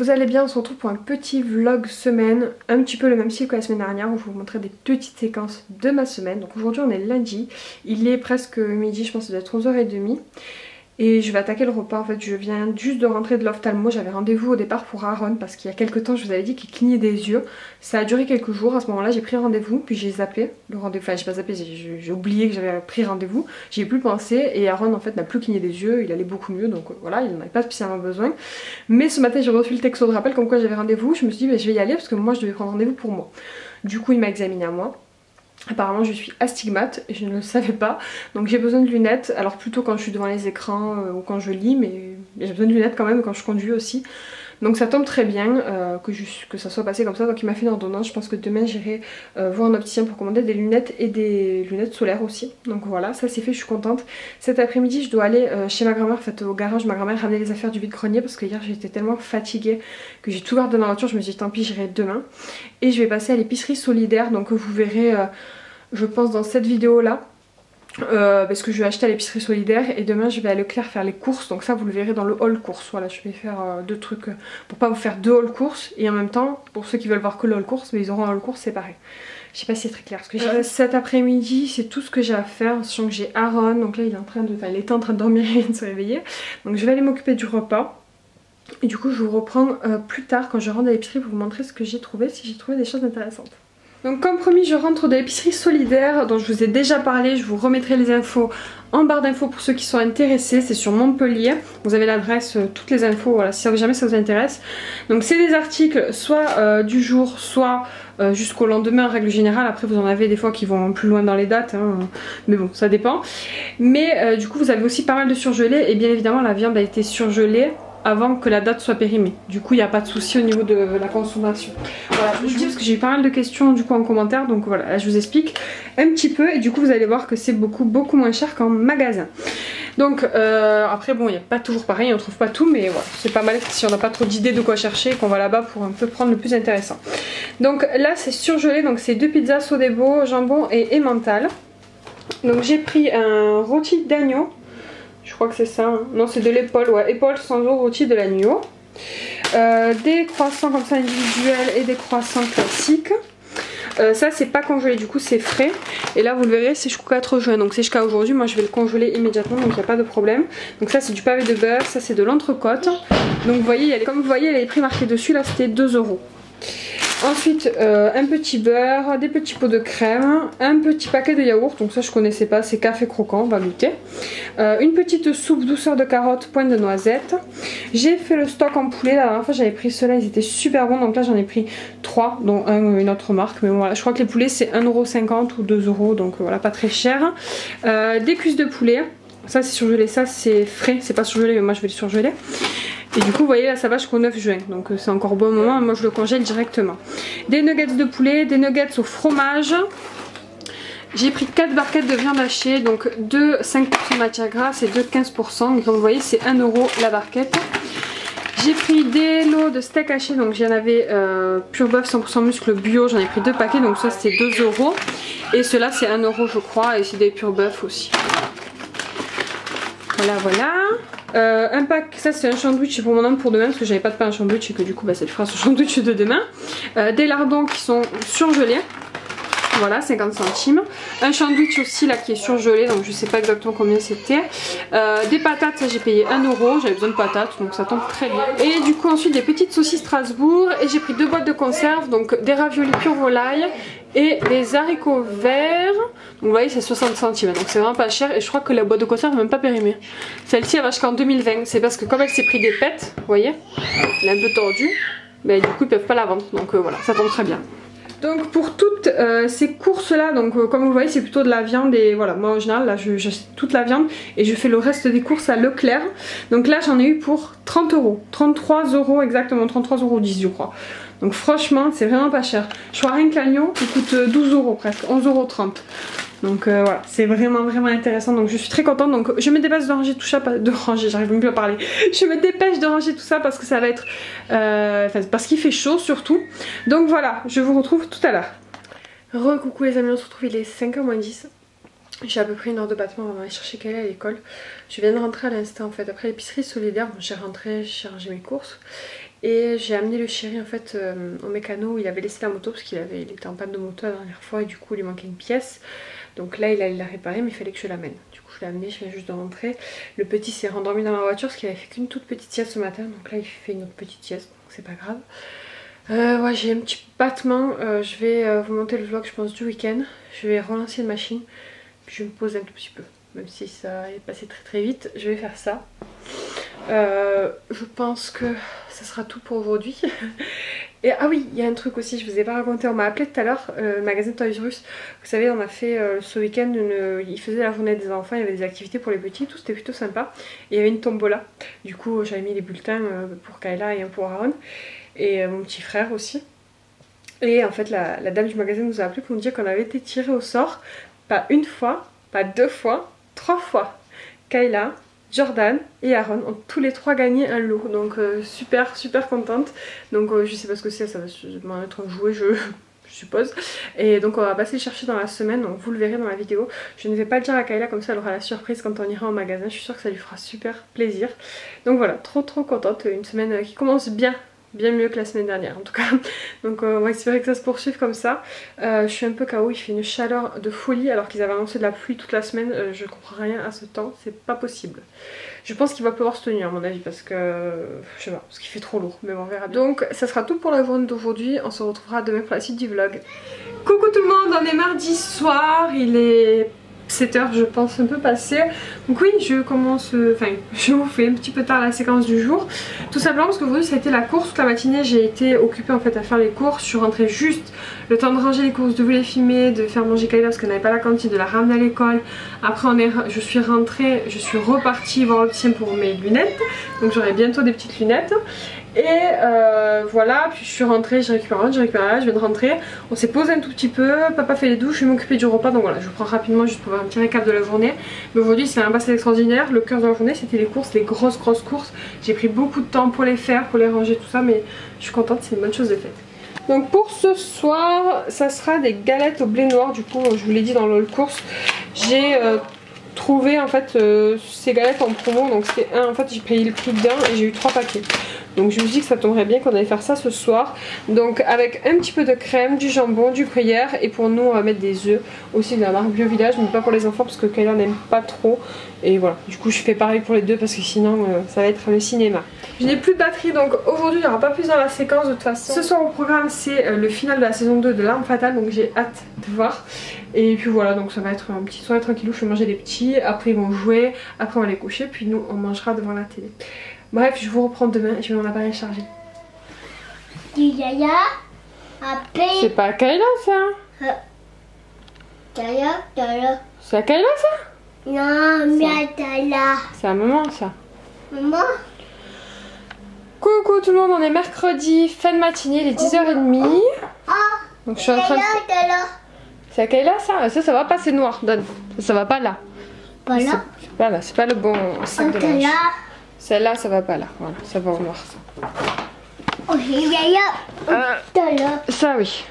vous allez bien, on se retrouve pour un petit vlog semaine, un petit peu le même style que la semaine dernière où je vais vous montrer des petites séquences de ma semaine. Donc aujourd'hui on est lundi, il est presque midi, je pense que ça doit être 11h30 et je vais attaquer le repas. En fait je viens juste de rentrer de l'ophtalmo, j'avais rendez-vous au départ pour Aaron parce qu'il y a quelques temps je vous avais dit qu'il clignait des yeux. Ça a duré quelques jours, à ce moment là j'ai pris rendez-vous, puis j'ai zappé le rendez-vous, enfin j'ai pas zappé, j'ai oublié que j'avais pris rendez-vous, j'y ai plus pensé et Aaron en fait n'a plus cligné des yeux, il allait beaucoup mieux donc voilà, il n'en avait pas spécialement besoin. Mais ce matin j'ai reçu le texto de rappel comme quoi j'avais rendez-vous, je me suis dit bah, je vais y aller parce que moi je devais prendre rendez-vous pour moi. Du coup il m'a examiné à moi. Apparemment je suis astigmate et je ne le savais pas, donc j'ai besoin de lunettes, alors plutôt quand je suis devant les écrans ou quand je lis, mais j'ai besoin de lunettes quand même quand je conduis aussi. Donc ça tombe très bien que ça soit passé comme ça, donc il m'a fait une ordonnance. Je pense que demain j'irai voir un opticien pour commander des lunettes et des lunettes solaires aussi. Donc voilà, ça c'est fait, je suis contente. Cet après-midi je dois aller chez ma grand-mère, en fait au garage, ma grand-mère ramener les affaires du vide-grenier parce que hier j'étais tellement fatiguée que j'ai tout gardé dans la voiture, je me suis dit tant pis j'irai demain. Et je vais passer à l'épicerie solidaire, donc vous verrez je pense dans cette vidéo là. Parce que je vais acheter à l'épicerie solidaire et demain je vais à Leclerc faire les courses, donc ça vous le verrez dans le haul course. Voilà, je vais faire deux trucs pour pas vous faire deux haul courses et en même temps pour ceux qui veulent voir que le haul course, mais ils auront un haul course séparé. Je sais pas si c'est très clair ce que j'ai cet après-midi, c'est tout ce que j'ai à faire, sachant que j'ai Aaron, donc là il était en train de dormir, il vient de se réveiller, donc je vais aller m'occuper du repas. Et du coup je vous reprends plus tard quand je rentre à l'épicerie pour vous montrer ce que j'ai trouvé, si j'ai trouvé des choses intéressantes. Donc comme promis je rentre de l'épicerie solidaire dont je vous ai déjà parlé, je vous remettrai les infos en barre d'infos pour ceux qui sont intéressés, c'est sur Montpellier, vous avez l'adresse, toutes les infos, voilà, si jamais ça vous intéresse. Donc c'est des articles soit du jour, soit jusqu'au lendemain en règle générale, après vous en avez des fois qui vont plus loin dans les dates, hein, mais bon ça dépend. Mais du coup vous avez aussi pas mal de surgelés et bien évidemment la viande a été surgelée avant que la date soit périmée. Du coup il n'y a pas de souci au niveau de la consommation. Voilà, je vous dis parce que j'ai eu pas mal de questions du coup en commentaire, donc voilà, là, je vous explique un petit peu et du coup vous allez voir que c'est beaucoup moins cher qu'en magasin. Donc après bon il n'y a pas toujours pareil, on trouve pas tout, mais voilà, c'est pas mal si on n'a pas trop d'idées de quoi chercher et qu'on va là-bas pour un peu prendre le plus intéressant. Donc là c'est surgelé, donc c'est 2 pizzas Sodebo, jambon et emmental. Donc j'ai pris un rôti d'agneau. Je crois que c'est ça, hein. Non c'est de l'épaule, ouais, épaule sans eau rôti de l'agneau. Des croissants comme ça individuels et des croissants classiques. Ça c'est pas congelé, du coup c'est frais. Et là vous le verrez c'est jusqu'au 4 juin, donc c'est jusqu'à aujourd'hui. Moi je vais le congeler immédiatement donc il n'y a pas de problème. Donc ça c'est du pavé de beurre, ça c'est de l'entrecôte. Donc vous voyez, comme vous voyez il y a les prix marqués dessus, là c'était 2 €. Ensuite un petit beurre, des petits pots de crème, un petit paquet de yaourt, donc ça je connaissais pas, c'est café croquant, on va goûter. Une petite soupe douceur de carottes, pointe de noisette. J'ai fait le stock en poulet, la dernière fois j'avais pris ceux-là, ils étaient super bons, donc là j'en ai pris 3, dont une autre marque, mais bon, voilà, je crois que les poulets c'est 1,50 € ou 2 €, donc voilà, pas très cher. Des cuisses de poulet, ça c'est surgelé, ça c'est frais, c'est pas surgelé, mais moi je vais le surgeler. Et du coup vous voyez là ça va jusqu'au 9 juin, donc c'est encore bon moment, moi je le congèle directement. Des nuggets de poulet, des nuggets au fromage. J'ai pris 4 barquettes de viande hachée, donc 2 5% matière grasse et 2 15%, donc vous voyez c'est 1 € la barquette. J'ai pris des lots de steak haché, donc j'en avais pur bœuf 100% muscle bio, j'en ai pris 2 paquets, donc ça c'était 2 €. Et ceux-là c'est 1 € je crois, et c'est des pur bœuf aussi. Voilà. Un pack, ça c'est un sandwich pour mon homme pour demain parce que j'avais pas de pain à sandwich et que du coup bah, ça le fera son sandwich de demain. Des lardons qui sont surgelés, voilà 50 centimes. Un sandwich aussi là qui est surgelé, donc je sais pas exactement combien c'était. Des patates, ça j'ai payé 1 €, j'avais besoin de patates donc ça tombe très bien. Et du coup ensuite des petites saucisses Strasbourg et j'ai pris 2 boîtes de conserve, donc des raviolis pure volaille et des haricots verts. Donc vous voyez c'est 60 centimes, donc c'est vraiment pas cher et je crois que la boîte de conserve n'est même pas périmée. Celle-ci elle va jusqu'en 2020, c'est parce que comme elle s'est pris des pètes, vous voyez, elle est un peu tordue, mais du coup ils peuvent pas la vendre, donc voilà, ça tombe très bien. Donc pour toutes ces courses là, donc comme vous voyez c'est plutôt de la viande et voilà, moi en général là j'achète toute la viande et je fais le reste des courses à Leclerc. Donc là j'en ai eu pour 30 €, 33 € exactement, 33,10 € je crois. Donc franchement c'est vraiment pas cher. Je crois rien que l'agneau il coûte 12 € presque, 11,30 €. Donc voilà, c'est vraiment intéressant, donc je suis très contente. Donc je me dépêche de ranger tout ça, j'arrive même plus à parler. Je me dépêche de ranger tout ça parce que ça va être, parce qu'il fait chaud surtout. Donc voilà, je vous retrouve tout à l'heure. Coucou les amis, on se retrouve, il est 5h moins 10. J'ai à peu près 1 heure de battement avant d'aller chercher Kayla à l'école. Je viens de rentrer à l'instant en fait, après l'épicerie solidaire, bon, j'ai rentré, j'ai rangé mes courses. Et j'ai amené le chéri en fait au mécano où il avait laissé la moto parce qu'il était en panne de moto la dernière fois et du coup il lui manquait une pièce. Donc là il allait la réparer mais il fallait que je l'amène. Du coup je l'ai amené, je viens juste de rentrer. Le petit s'est rendormi dans ma voiture parce qu'il avait fait qu'une toute petite sieste ce matin. Donc là il fait une autre petite sieste, donc c'est pas grave. Ouais, j'ai un petit battement, je vais vous monter le vlog je pense du week-end. Je vais relancer une machine, puis je vais me poser un tout petit peu. Même si ça est passé très très vite, je vais faire ça. Je pense que ça sera tout pour aujourd'hui. Et ah oui, il y a un truc aussi, je vous ai pas raconté, on m'a appelé tout à l'heure, le magasin Toys R Us. Vous savez, on a fait ce week-end, ils faisaient la journée des enfants, il y avait des activités pour les petits, tout c'était plutôt sympa. Et il y avait une tombola, du coup j'avais mis les bulletins pour Kayla et un pour Aaron. Et mon petit frère aussi. Et en fait la dame du magasin nous a appelé pour nous dire qu'on avait été tiré au sort, pas une fois, pas deux fois, 3 fois. Kayla, Jordan et Aaron ont tous les 3 gagné un lot, donc super contente. Donc je sais pas ce que c'est, ça va sûrement être un jouet je suppose. Et donc on va passer le chercher dans la semaine, donc vous le verrez dans la vidéo. Je ne vais pas le dire à Kayla, comme ça elle aura la surprise quand on ira au magasin, je suis sûre que ça lui fera super plaisir. Donc voilà, trop contente, une semaine qui commence bien mieux que la semaine dernière en tout cas. Donc on va espérer que ça se poursuive comme ça. Je suis un peu KO, il fait une chaleur de folie alors qu'ils avaient annoncé de la pluie toute la semaine. Je comprends rien à ce temps, c'est pas possible. Je pense qu'il va pleuvoir cette nuit à mon avis parce que je sais pas, parce qu'il fait trop lourd, mais bon, on verra bien. Donc ça sera tout pour la journée d'aujourd'hui, on se retrouvera demain pour la suite du vlog. Coucou tout le monde, on est mardi soir, il est 7h je pense un peu passé. Donc oui, je commence, enfin je vous fais un petit peu tard la séquence du jour. Tout simplement parce qu'aujourd'hui ça a été la course. Toute la matinée j'ai été occupée en fait à faire les courses. Je suis rentrée juste le temps de ranger les courses, de vous les filmer, de faire manger Kayla parce qu'elle n'avait pas la cantine, de la ramener à l'école. Après je suis rentrée, je suis repartie voir l'opticien pour mes lunettes. Donc j'aurai bientôt des petites lunettes. Et voilà, puis je suis rentrée, j'ai récupéré un, j'ai récupéré là, je viens de rentrer. On s'est posé un tout petit peu, papa fait les douches, je vais m'occuper du repas. Donc voilà, je prends rapidement juste pour faire un petit récap de la journée. Mais aujourd'hui c'est un passé extraordinaire, le cœur de la journée c'était les courses, les grosses courses. J'ai pris beaucoup de temps pour les faire, pour les ranger, tout ça, mais je suis contente, c'est une bonne chose de faite. Donc pour ce soir, ça sera des galettes au blé noir. Du coup, je vous l'ai dit dans le course, j'ai trouvé en fait ces galettes en promo. Donc c'était en fait j'ai payé le prix d'un et j'ai eu 3 paquets. Donc je me suis dit que ça tomberait bien qu'on allait faire ça ce soir. Donc avec un petit peu de crème, du jambon, du gruyère. Et pour nous on va mettre des œufs. Aussi de la marque Bio Village, mais pas pour les enfants parce que Kayla n'aime pas trop. Et voilà, du coup je fais pareil pour les deux parce que sinon ça va être le cinéma. Je n'ai plus de batterie donc aujourd'hui il n'y aura pas plus dans la séquence de toute façon. Ce soir au programme c'est le final de la saison 2 de L'Arme Fatale. Donc j'ai hâte de voir. Et puis voilà, donc ça va être un petit soir tranquillou. Je vais manger les petits, après ils vont jouer, après on va les coucher. Puis nous on mangera devant la télé. Bref, je vous reprends demain et je vais mon appareil chargé. Du Yaya, après. C'est pas à Kayla ça. Kayla. C'est à Kayla ça? Non, mais Kayla. C'est à maman ça. Maman. Coucou tout le monde, on est mercredi, fin de matinée, il est 10h30. Ah. Donc je suis en train de... C'est à Kayla ça? Ça va pas, c'est noir, donne. Ça va pas là. Pas là. C'est pas là, c'est pas le bon sac de linge. Celle-là, ça va pas là, voilà, ça va au noir. Oh, ça oui.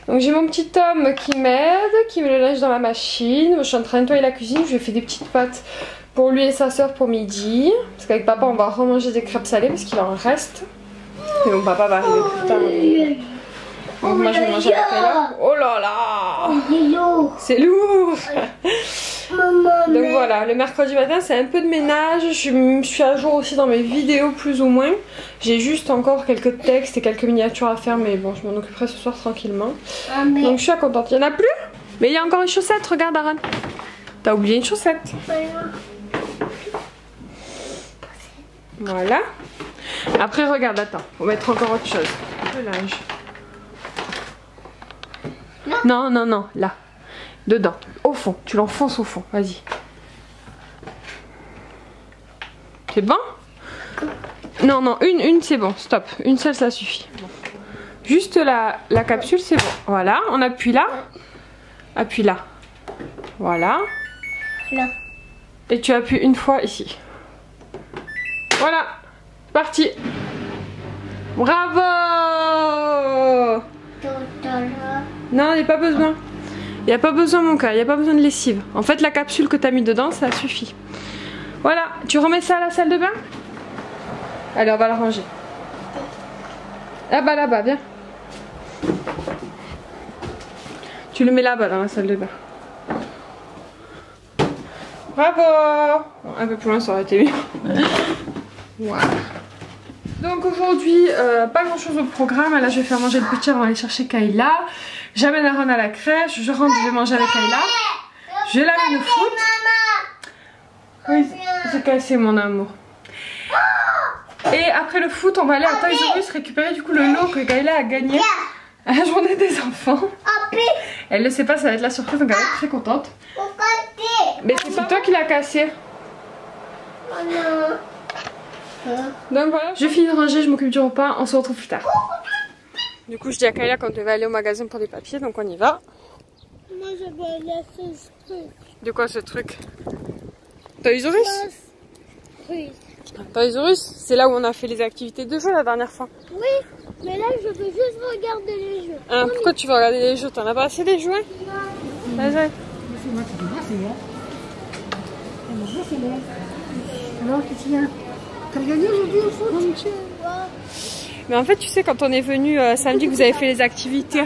Donc j'ai mon petit homme qui m'aide, qui met le linge dans la machine. Je suis en train de nettoyer la cuisine, je lui ai fait des petites pâtes pour lui et sa soeur pour midi. Parce qu'avec papa on va remanger des crêpes salées parce qu'il en reste. Et mon papa va arriver plus tard. Donc moi je vais manger avec elle là. Oh là là, c'est lourd. Donc voilà, le mercredi matin c'est un peu de ménage. Je suis à jour aussi dans mes vidéos plus ou moins. J'ai juste encore quelques textes et quelques miniatures à faire, mais bon je m'en occuperai ce soir tranquillement. Donc je suis contente. Il n'y en a plus? Mais il y a encore une chaussette, regarde Aaron. T'as oublié une chaussette. Voilà. Après regarde, attends, on va mettre encore autre chose. Le linge. Non, non, non, là. Dedans. Au fond. Tu l'enfonces au fond. Vas-y. C'est bon? Non, non, une c'est bon. Stop. Une seule, ça suffit. Bon. Juste la capsule, c'est bon. Voilà, on appuie là. Appuie là. Voilà. Là. Et tu appuies une fois ici. Voilà. Parti. Bravo! Non, il n'y a pas besoin. Il n'y a pas besoin mon cas, il n'y a pas besoin de lessive. En fait la capsule que tu as mis dedans, ça suffit. Voilà, tu remets ça à la salle de bain? Allez, on va la ranger. Là-bas, là-bas, viens. Tu le mets là-bas dans la salle de bain. Bravo! Bon, un peu plus loin, ça aurait été mieux. Voilà. Donc aujourd'hui, pas grand chose au programme. Là, je vais faire manger le petit avant d'aller chercher Kayla. J'amène Aaron à la crèche. Je rentre, je vais manger avec Kayla. Je l'amène au foot. Oui, c'est cassé mon amour. Et après le foot, on va aller à Toys R Us récupérer du coup le lot que Kayla a gagné à la journée des enfants. Elle ne sait pas, ça va être la surprise, donc elle va être très contente. Mais c'est toi qui l'as cassé. Donc voilà, je finis de ranger, je m'occupe du repas, on se retrouve plus tard. Du coup, je dis à Kayla qu'on devait aller au magasin pour des papiers, donc on y va. Moi, je vais laisser ce truc. De quoi ce truc? Toys R Us? Oui. Toys R Us, c'est là où on a fait les activités de jeu la dernière fois. Oui, mais là, je veux juste regarder les jeux. Hein, pourquoi tu veux regarder les jeux? T'en as pas assez des jouets? Vas-y. C'est moi qui te vois, c'est moi. C'est moi. Alors, qu'est-ce qu'il y a? T'as gagné aujourd'hui au foot? Mais en fait, tu sais, quand on est venu samedi que vous avez fait les activités,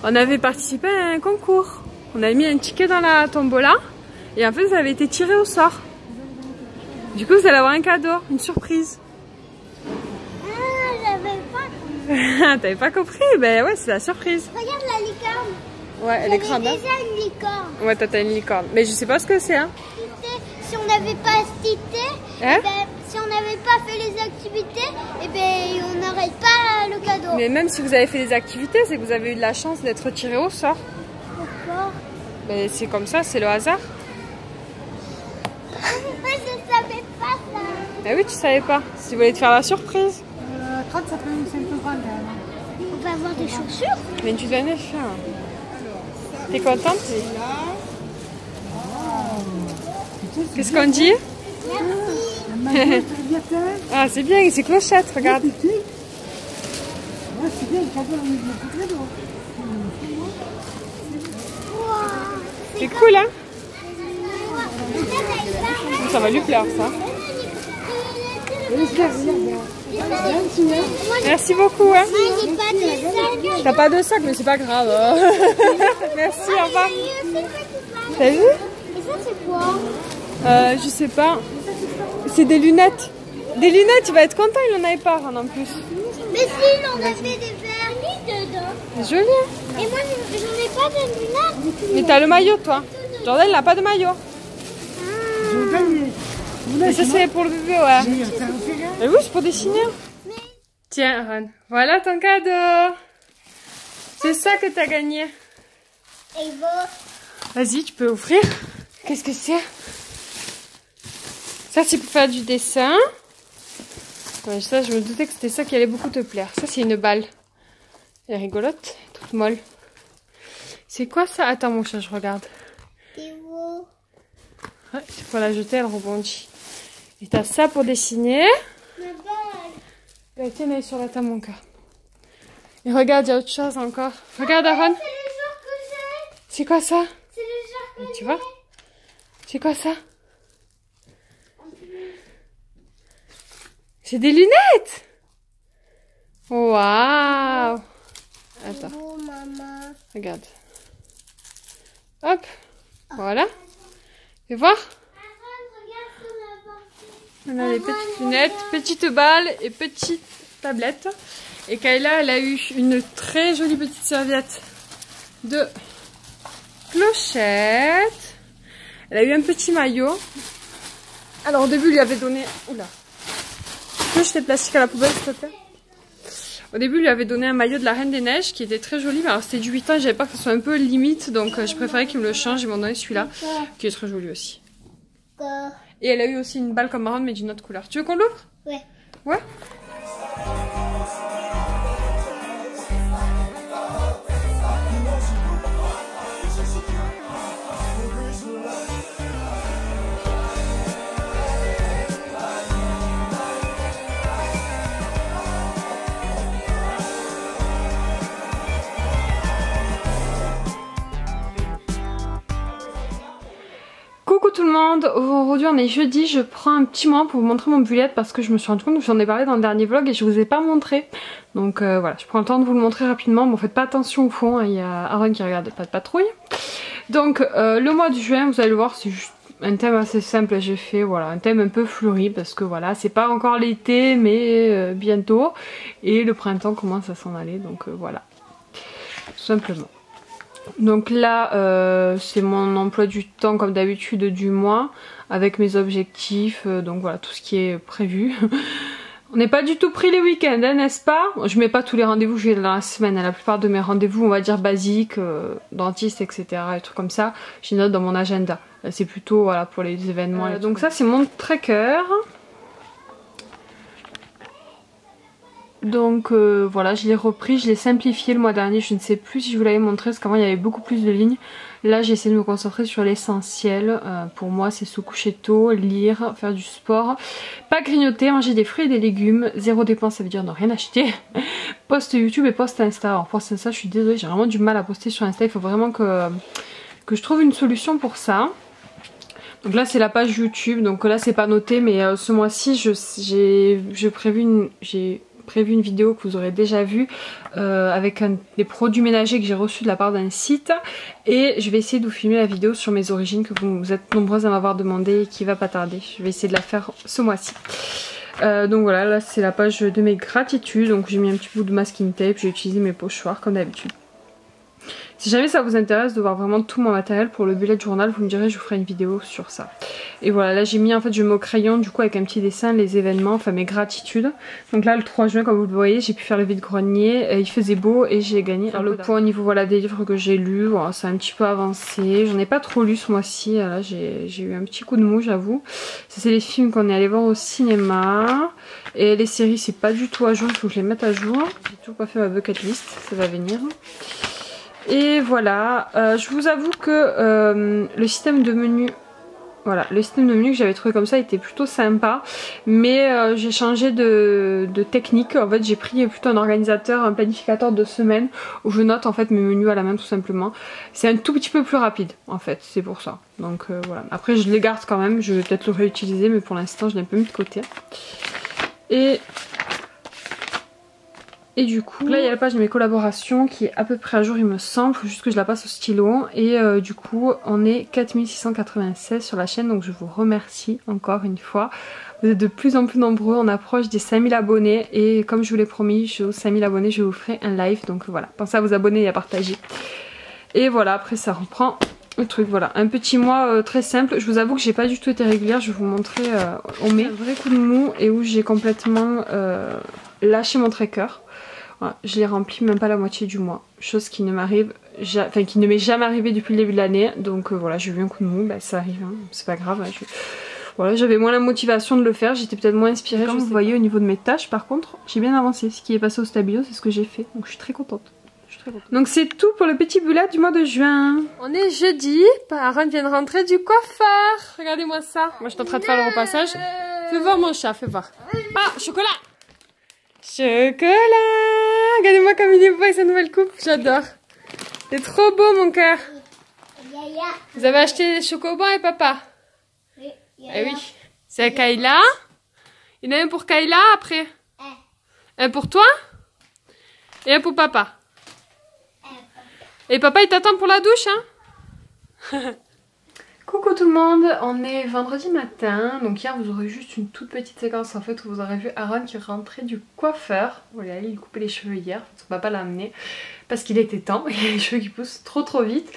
on avait participé à un concours. On a mis un ticket dans la tombola et en fait, vous avez été tiré au sort. Du coup, vous allez avoir un cadeau, une surprise. Ah, j'avais pas. T'avais pas compris? Ben ouais, c'est la surprise. Regarde la licorne. Ouais, elle est grande. J'avais déjà une licorne. Ouais, t'as une licorne. Mais je sais pas ce que c'est, hein. Si on n'avait pas cité, Hein? si on n'avait pas fait les activités, eh ben, on n'aurait pas le cadeau. Mais même si vous avez fait des activités, c'est que vous avez eu de la chance d'être tiré au sort. Pourquoi? Ben c'est comme ça, c'est le hasard. Moi, je savais pas ça. Ben oui, tu savais pas. Si vous voulez te faire la surprise. 30, c'est un peu grand quand même. On va avoir des chaussures. Mais tu dois neuf faire. T'es contente? Qu'est-ce qu'on dit? Ah, c'est bien, c'est clochette, regarde. Ouais, c'est bien, le cadeau, on est le cadeau. C'est cool, hein? Ça va lui plaire, ça. Merci beaucoup, hein? T'as pas de sac, mais c'est pas grave. Merci, au revoir. T'as vu? Et ça, c'est quoi? Je sais pas. C'est des lunettes. Des lunettes, il va être content, il en avait pas en plus. Mais si, on a fait des vernis dedans. C'est joli. Et moi, j'en ai pas de lunettes. Mais t'as le maillot, toi. Jordan, il n'a pas de maillot. J'ai gagné. Mais ça, c'est pour le bébé, ouais. Mais oui, c'est pour dessiner. Tiens, Aaron. Voilà ton cadeau. C'est ça que t'as gagné. Et bon. Vas-y, tu peux ouvrir. Qu'est-ce que c'est? Ça, c'est pour faire du dessin. Ouais, ça, je me doutais que c'était ça qui allait beaucoup te plaire. Ça, c'est une balle. Elle est rigolote, toute molle. C'est quoi ça? Attends, mon chat, je regarde. C'est beau. Ouais, il faut la jeter, elle rebondit. Et t'as ça pour dessiner. Ma balle. Bah, tiens, elle est sur la table, mon cœur. Et regarde, il y a autre chose encore. Regarde, Aaron. C'est le genre que j'ai. C'est quoi ça? C'est le genre que Tu vois? C'est quoi ça? C'est des lunettes! Waouh! j'ai. Attends, Beau, maman. regarde. Hop, voilà. Fais voir. On a des petites lunettes, petites balles et petites tablettes. Et Kayla, elle a eu une très jolie petite serviette de clochette. Elle a eu un petit maillot. Alors au début, il lui avait donné... Oula. Tu peux jeter le plastique à la poubelle, s'il te plaît? Au début, il lui avait donné un maillot de la Reine des Neiges qui était très joli. Mais alors c'était du 8 ans, j'avais pas que ce soit un peu limite. Donc je préférais qu'il me le change. Ils m'ont donné celui-là qui est très joli aussi. Et elle a eu aussi une balle comme marron mais d'une autre couleur. Tu veux qu'on l'ouvre? Ouais. Ouais. Coucou tout le monde, aujourd'hui on est jeudi, je prends un petit moment pour vous montrer mon bullet parce que je me suis rendu compte que j'en ai parlé dans le dernier vlog et je vous ai pas montré. Donc voilà, je prends le temps de vous le montrer rapidement, bon faites pas attention au fond, hein, il y a Aaron qui regarde pas de patrouille. Donc le mois de juin, vous allez le voir, c'est juste un thème assez simple, j'ai fait voilà un thème un peu fleuri parce que voilà, c'est pas encore l'été mais bientôt et le printemps commence à s'en aller donc voilà, tout simplement. Donc là c'est mon emploi du temps comme d'habitude du mois avec mes objectifs, donc voilà tout ce qui est prévu. On n'est pas du tout pris les week-ends, hein, n'est-ce pas? Je mets pas tous les rendez-vous que j'ai dans la semaine, la plupart de mes rendez-vous on va dire basiques, dentiste etc, et trucs comme ça, je note dans mon agenda. C'est plutôt voilà pour les événements. Donc ça c'est mon tracker. Donc voilà, je l'ai repris, je l'ai simplifié le mois dernier, je ne sais plus si je vous l'avais montré parce qu'avant il y avait beaucoup plus de lignes. Là j'ai essayé de me concentrer sur l'essentiel, pour moi c'est se coucher tôt, lire, faire du sport, pas grignoter, manger des fruits et des légumes, zéro dépense ça veut dire ne rien acheter, post YouTube et post Insta. Alors post Insta je suis désolée, j'ai vraiment du mal à poster sur Insta, il faut vraiment que je trouve une solution pour ça. Donc là c'est la page YouTube, donc là c'est pas noté mais ce mois-ci j'ai prévu une vidéo que vous aurez déjà vue avec des produits ménagers que j'ai reçus de la part d'un site et je vais essayer de vous filmer la vidéo sur mes origines que vous êtes nombreuses à m'avoir demandé et qui va pas tarder. Je vais essayer de la faire ce mois-ci. Donc voilà, là c'est la page de mes gratitudes, donc j'ai mis un petit bout de masking tape, j'ai utilisé mes pochoirs comme d'habitude. Si jamais ça vous intéresse de voir vraiment tout mon matériel pour le bullet journal, vous me direz, je vous ferai une vidéo sur ça. Et voilà, là j'ai mis en fait, je mets au crayon du coup avec un petit dessin les événements, enfin mes gratitudes. Donc là le 3 juin comme vous le voyez, j'ai pu faire le vide-grenier, il faisait beau et j'ai gagné le point au niveau voilà, des livres que j'ai lus. Voilà, c'est un petit peu avancé, j'en ai pas trop lu ce mois-ci, là j'ai eu un petit coup de mou j'avoue. Ça c'est les films qu'on est allé voir au cinéma. Et les séries c'est pas du tout à jour, il faut que je les mette à jour. J'ai toujours pas fait ma bucket list, ça va venir. Et voilà, je vous avoue que le système de menu, voilà, le système de menu que j'avais trouvé comme ça était plutôt sympa, mais j'ai changé de technique. En fait j'ai pris plutôt un organisateur, un planificateur de semaine où je note en fait mes menus à la main tout simplement. C'est un tout petit peu plus rapide en fait, c'est pour ça. Donc voilà, après je les garde quand même, je vais peut-être le réutiliser mais pour l'instant je l'ai un peu mis de côté. Et du coup, là il y a la page de mes collaborations qui est à peu près à jour il me semble, faut juste que je la passe au stylo. Et du coup on est 4696 sur la chaîne, donc je vous remercie encore une fois. Vous êtes de plus en plus nombreux, on approche des 5000 abonnés et comme je vous l'ai promis, aux 5000 abonnés je vous ferai un live. Donc voilà, pensez à vous abonner et à partager. Et voilà, après ça reprend le truc, voilà, un petit mois très simple. Je vous avoue que j'ai pas du tout été régulière, je vais vous montrer au mai. Un vrai coup de mou et où j'ai complètement lâché mon tracker. Voilà, je l'ai rempli même pas la moitié du mois, chose qui ne m'arrive, enfin qui ne m'est jamais arrivée depuis le début de l'année. Donc voilà, j'ai eu un coup de mou, bah, ça arrive, hein, c'est pas grave. Hein, voilà, j'avais moins la motivation de le faire, j'étais peut-être moins inspirée. Comme vous voyez au niveau de mes tâches, par contre, j'ai bien avancé. Ce qui est passé au stabilo, c'est ce que j'ai fait, donc je suis très contente. Donc c'est tout pour le petit bullet du mois de juin. On est jeudi, Aaron vient de rentrer du coiffeur. Regardez-moi ça. Moi je suis en train de faire le repassage. Fais voir mon chat, fais voir. Ah, chocolat! Chocolat! Regardez-moi comme il est beau avec sa nouvelle coupe, j'adore. C'est trop beau mon cœur. Vous avez acheté des chocobons et papa? Oui. Eh oui. C'est à Kayla. Il y en a un pour Kayla après. Un pour toi? Et un pour papa. Et papa il t'attend pour la douche hein? Coucou tout le monde, on est vendredi matin, donc hier vous aurez juste une toute petite séquence en fait où vous aurez vu Aaron qui rentrait du coiffeur. Voilà, il coupait les cheveux hier, son papa l'a amené parce qu'il était temps, il a les cheveux qui poussent trop vite.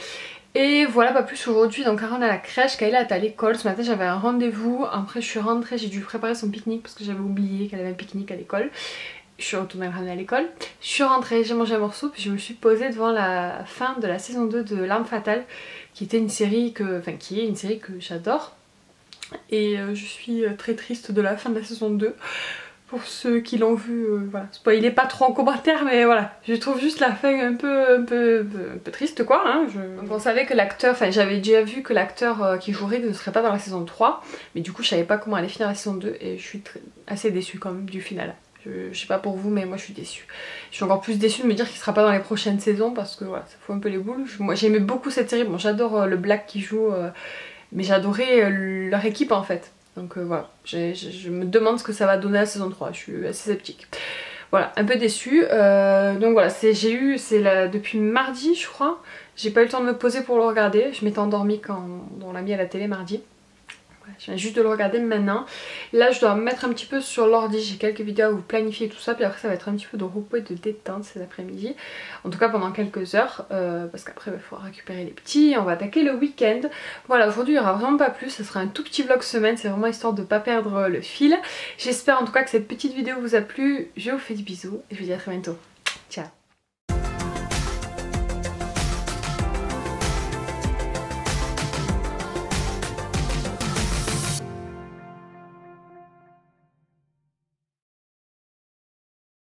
Et voilà, pas plus aujourd'hui, donc Aaron à la crèche, Kayla est à l'école, ce matin j'avais un rendez-vous, après je suis rentrée, j'ai dû préparer son pique-nique parce que j'avais oublié qu'elle avait un pique-nique à l'école. Je suis retournée le ramener à l'école, je suis rentrée, j'ai mangé un morceau puis je me suis posée devant la fin de la saison 2 de L'Arme Fatale qui était une série qui est une série que j'adore et je suis très triste de la fin de la saison 2 pour ceux qui l'ont vu, voilà, spoilez pas trop en commentaire mais voilà, je trouve juste la fin un peu triste quoi hein. Donc on savait que l'acteur, enfin j'avais déjà vu que l'acteur qui jouerait ne serait pas dans la saison 3 mais du coup je savais pas comment allait finir la saison 2 et je suis assez déçue quand même du final. Je sais pas pour vous mais moi je suis déçue. Je suis encore plus déçue de me dire qu'il sera pas dans les prochaines saisons parce que voilà, ça fout un peu les boules. Moi j'aimais beaucoup cette série, bon j'adore le Black qui joue mais j'adorais leur équipe en fait. Donc voilà, je me demande ce que ça va donner la saison 3, je suis assez sceptique. Voilà, un peu déçue. Donc voilà, depuis mardi je crois. J'ai pas eu le temps de me poser pour le regarder. Je m'étais endormie quand on l'a mis à la télé mardi. Voilà, je viens juste de le regarder maintenant. Là je dois me mettre un petit peu sur l'ordi. J'ai quelques vidéos à vous planifier tout ça. Puis après ça va être un petit peu de repos et de détente cet après-midi. En tout cas pendant quelques heures. Parce qu'après il faudra récupérer les petits. On va attaquer le week-end. Voilà, aujourd'hui il n'y aura vraiment pas plus. Ce sera un tout petit vlog semaine. C'est vraiment histoire de ne pas perdre le fil. J'espère en tout cas que cette petite vidéo vous a plu. Je vous fais des bisous. Et je vous dis à très bientôt. Ciao.